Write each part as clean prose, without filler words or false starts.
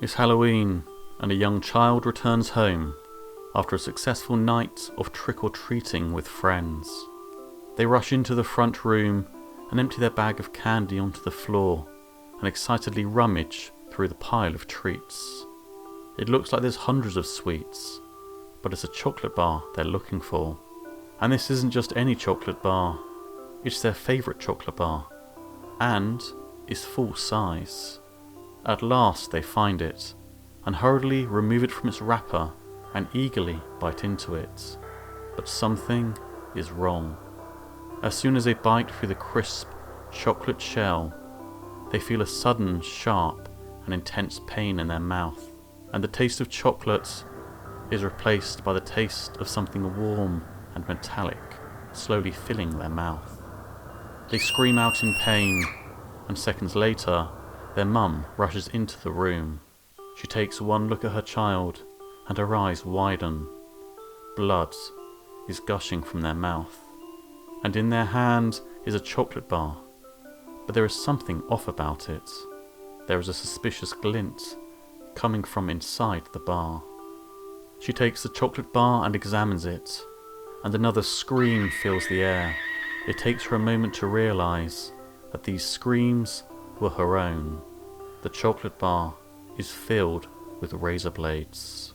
It's Halloween, and a young child returns home after a successful night of trick-or-treating with friends. They rush into the front room and empty their bag of candy onto the floor and excitedly rummage through the pile of treats. It looks like there's hundreds of sweets, but it's a chocolate bar they're looking for. And this isn't just any chocolate bar, it's their favourite chocolate bar, and is full size. At last they find it, and hurriedly remove it from its wrapper and eagerly bite into it. But something is wrong. As soon as they bite through the crisp chocolate shell, they feel a sudden, sharp and intense pain in their mouth, and the taste of chocolate is replaced by the taste of something warm and metallic, slowly filling their mouth. They scream out in pain, and seconds later, their mum rushes into the room. She takes one look at her child, and her eyes widen. Blood is gushing from their mouth, and in their hand is a chocolate bar. But there is something off about it. There is a suspicious glint coming from inside the bar. She takes the chocolate bar and examines it, and another scream fills the air. It takes her a moment to realise that these screams were her own. The chocolate bar is filled with razor blades.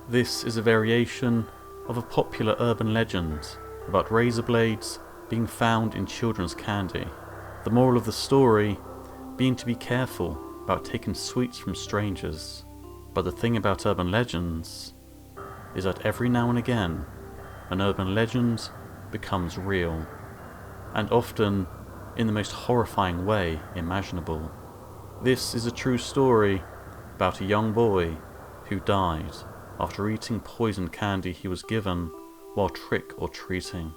This is a variation of a popular urban legend about razor blades being found in children's candy. The moral of the story being to be careful about taking sweets from strangers. But the thing about urban legends is that every now and again an urban legend becomes real, and often in the most horrifying way imaginable. This is a true story about a young boy who died after eating poisoned candy he was given while trick-or-treating.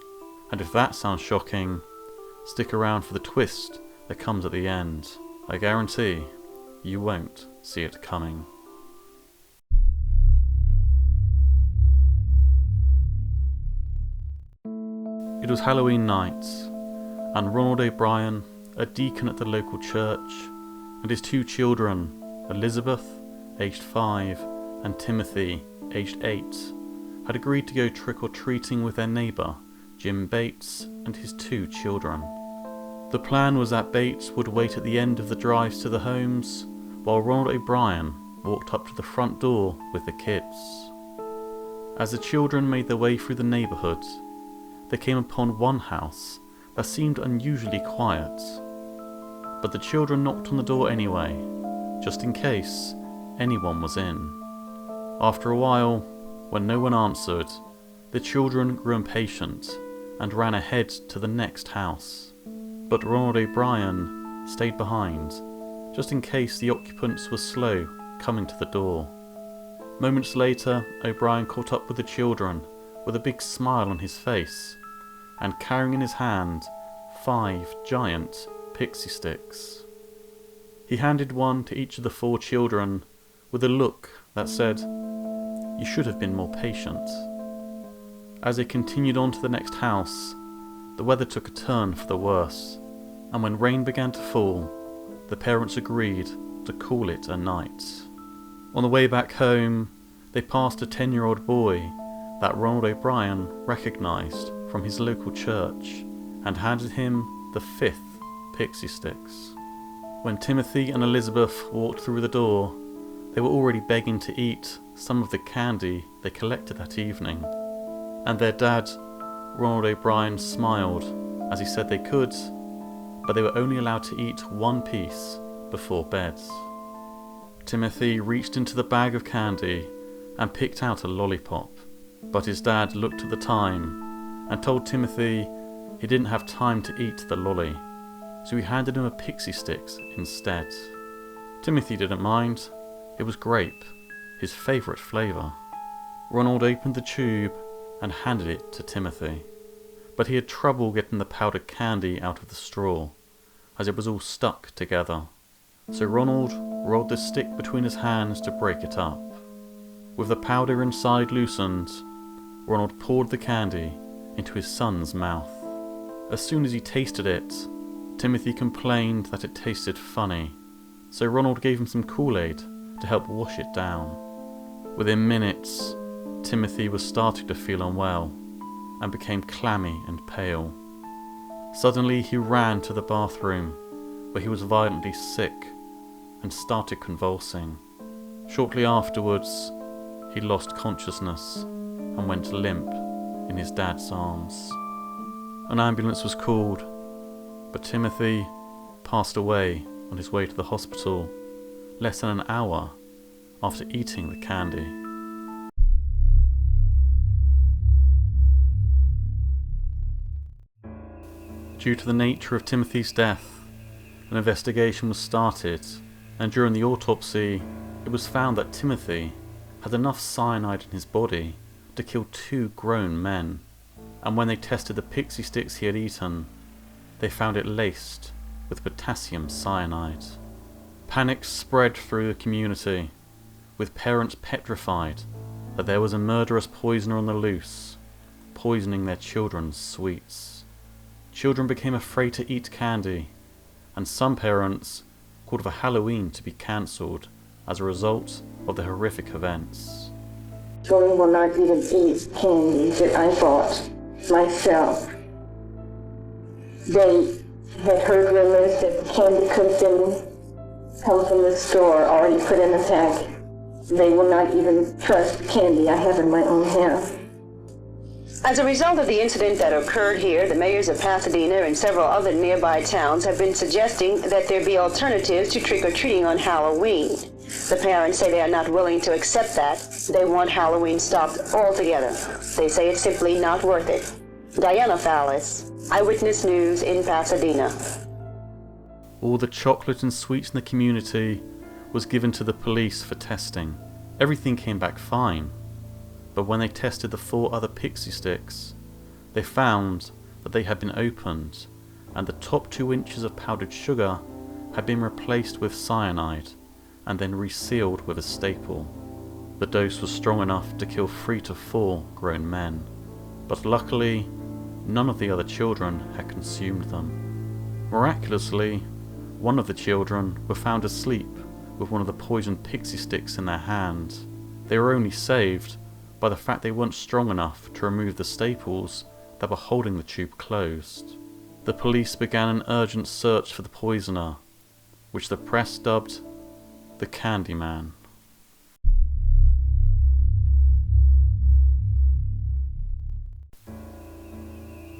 And if that sounds shocking, stick around for the twist that comes at the end. I guarantee you won't see it coming. It was Halloween night, and Ronald O'Brien, a deacon at the local church, and his two children, Elizabeth, aged 5, and Timothy, aged 8, had agreed to go trick-or-treating with their neighbour, Jim Bates, and his two children. The plan was that Bates would wait at the end of the drives to the homes, while Ronald O'Brien walked up to the front door with the kids. As the children made their way through the neighbourhood, they came upon one house that seemed unusually quiet. But the children knocked on the door anyway, just in case anyone was in. After a while, when no one answered, the children grew impatient and ran ahead to the next house. But Ronald O'Brien stayed behind, just in case the occupants were slow coming to the door. Moments later, O'Brien caught up with the children with a big smile on his face, and carrying in his hand 5 giant pixie sticks. He handed one to each of the 4 children with a look that said, "You should have been more patient." As they continued on to the next house, the weather took a turn for the worse, and when rain began to fall, the parents agreed to call it a night. On the way back home, they passed a 10-year-old boy that Ronald O'Brien recognised from his local church and handed him the 5th pixie sticks. When Timothy and Elizabeth walked through the door, they were already begging to eat some of the candy they collected that evening, and their dad, Ronald O'Brien, smiled as he said they could, but they were only allowed to eat 1 piece before bed. Timothy reached into the bag of candy and picked out a lollipop, but his dad looked at the time and told Timothy he didn't have time to eat the lolly, so he handed him a pixie sticks instead. Timothy didn't mind. It was grape, his favourite flavour. Ronald opened the tube and handed it to Timothy, but he had trouble getting the powdered candy out of the straw, as it was all stuck together. So Ronald rolled the stick between his hands to break it up. With the powder inside loosened, Ronald poured the candy into his son's mouth. As soon as he tasted it, Timothy complained that it tasted funny, so Ronald gave him some Kool-Aid to to help wash it down. Within minutes, Timothy was starting to feel unwell and became clammy and pale. Suddenly he ran to the bathroom, where he was violently sick and started convulsing. Shortly afterwards, he lost consciousness and went limp in his dad's arms. An ambulance was called, but Timothy passed away on his way to the hospital less than an hour after eating the candy. Due to the nature of Timothy's death, an investigation was started, and during the autopsy, it was found that Timothy had enough cyanide in his body to kill 2 grown men, and when they tested the pixie sticks he had eaten, they found it laced with potassium cyanide. Panic spread through the community, with parents petrified that there was a murderous poisoner on the loose, poisoning their children's sweets. Children became afraid to eat candy, and some parents called for Halloween to be cancelled as a result of the horrific events. Children will not even eat candy that I bought myself. They had heard rumors that the candy could have been come from the store, already put in a pack. They will not even trust the candy I have in my own house. As a result of the incident that occurred here, the mayors of Pasadena and several other nearby towns have been suggesting that there be alternatives to trick-or-treating on Halloween. The parents say they are not willing to accept that. They want Halloween stopped altogether. They say it's simply not worth it. Diana Fallis, Eyewitness News in Pasadena. All the chocolate and sweets in the community was given to the police for testing. Everything came back fine. But when they tested the 4 other pixie sticks, they found that they had been opened and the top 2 inches of powdered sugar had been replaced with cyanide and then resealed with a staple. The dose was strong enough to kill 3 to 4 grown men, but luckily none of the other children had consumed them. Miraculously, one of the children were found asleep with one of the poisoned pixie sticks in their hand. They were only saved by the fact they weren't strong enough to remove the staples that were holding the tube closed. The police began an urgent search for the poisoner, which the press dubbed the Candyman.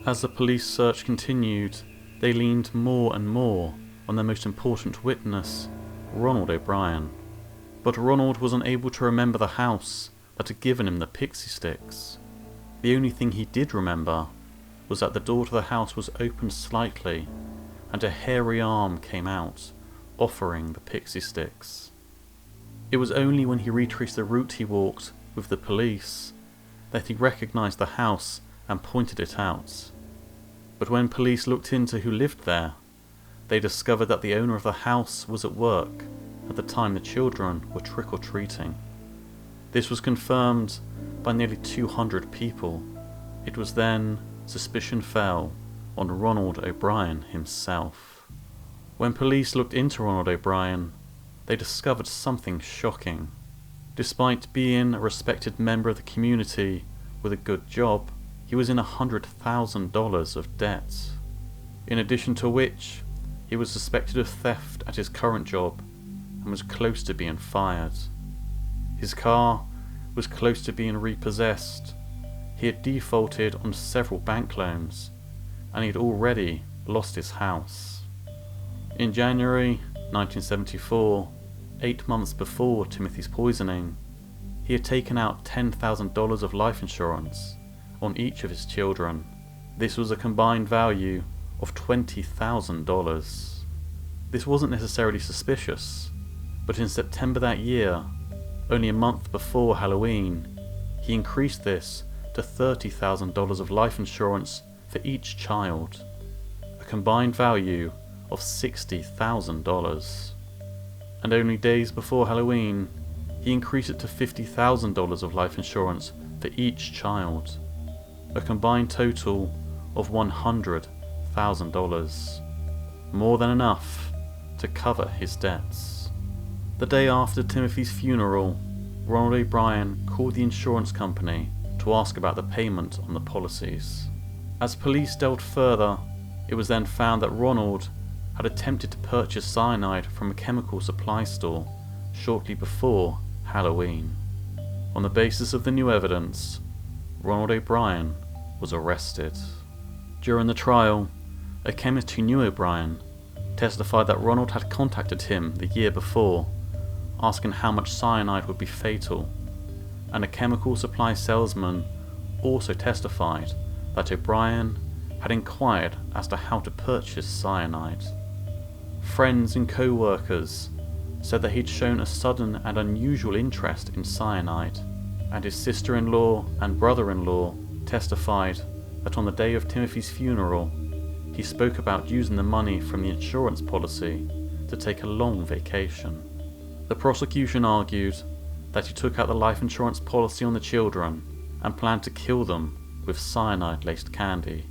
As the police search continued, they leaned more and more on their most important witness, Ronald O'Brien. But Ronald was unable to remember the house that had given him the pixie sticks. The only thing he did remember was that the door to the house was opened slightly and a hairy arm came out, offering the pixie sticks. It was only when he retraced the route he walked with the police that he recognised the house and pointed it out. But when police looked into who lived there, they discovered that the owner of the house was at work at the time the children were trick-or-treating. This was confirmed by nearly 200 people. It was then suspicion fell on Ronald O'Brien himself. When police looked into Ronald O'Brien, they discovered something shocking. Despite being a respected member of the community with a good job, he was in $100,000 of debt. In addition to which, he was suspected of theft at his current job and was close to being fired. His car was close to being repossessed. He had defaulted on several bank loans, and he had already lost his house. In January 1974, 8 months before Timothy's poisoning, he had taken out $10,000 of life insurance on each of his children. This was a combined value of $20,000. This wasn't necessarily suspicious, but in September that year, only a month before Halloween, he increased this to $30,000 of life insurance for each child, a combined value of $60,000. And only days before Halloween, he increased it to $50,000 of life insurance for each child, a combined total of $100,000, more than enough to cover his debts. The day after Timothy's funeral, Ronald O'Bryan called the insurance company to ask about the payment on the policies. As police delved further, it was then found that Ronald had attempted to purchase cyanide from a chemical supply store shortly before Halloween. On the basis of the new evidence, Ronald O'Bryan was arrested. During the trial, a chemist who knew O'Bryan testified that Ronald had contacted him the year before, asking how much cyanide would be fatal, and a chemical supply salesman also testified that O'Bryan had inquired as to how to purchase cyanide. Friends and co-workers said that he'd shown a sudden and unusual interest in cyanide, and his sister-in-law and brother-in-law testified that on the day of Timothy's funeral, he spoke about using the money from the insurance policy to take a long vacation. The prosecution argued that he took out the life insurance policy on the children and planned to kill them with cyanide-laced candy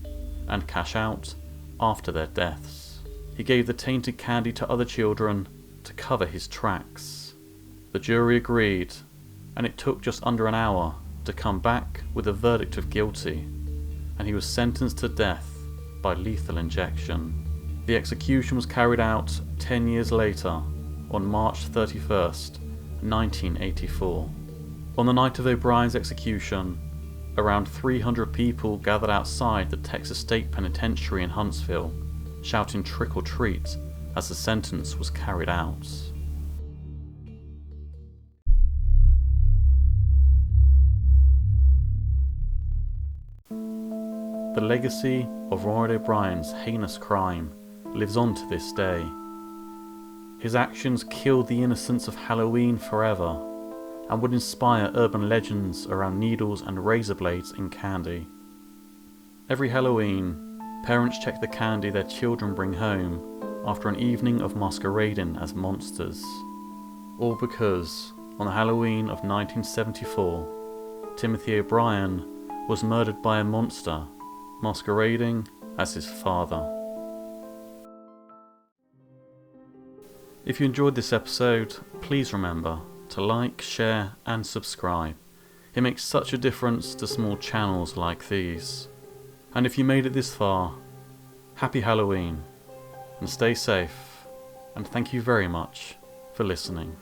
and cash out after their deaths. He gave the tainted candy to other children to cover his tracks. The jury agreed, and it took just under an hour to come back with a verdict of guilty, and he was sentenced to death by lethal injection. The execution was carried out 10 years later, on March 31st, 1984. On the night of O'Brien's execution, around 300 people gathered outside the Texas State Penitentiary in Huntsville, shouting "Trick or treat" as the sentence was carried out. The legacy of Ronald O'Brien's heinous crime lives on to this day. His actions killed the innocence of Halloween forever and would inspire urban legends around needles and razor blades in candy. Every Halloween, parents check the candy their children bring home after an evening of masquerading as monsters. All because, on the Halloween of 1974, Timothy O'Bryan was murdered by a monster masquerading as his father. If you enjoyed this episode, please remember to like, share and subscribe. It makes such a difference to small channels like these. And if you made it this far, happy Halloween and stay safe, and thank you very much for listening.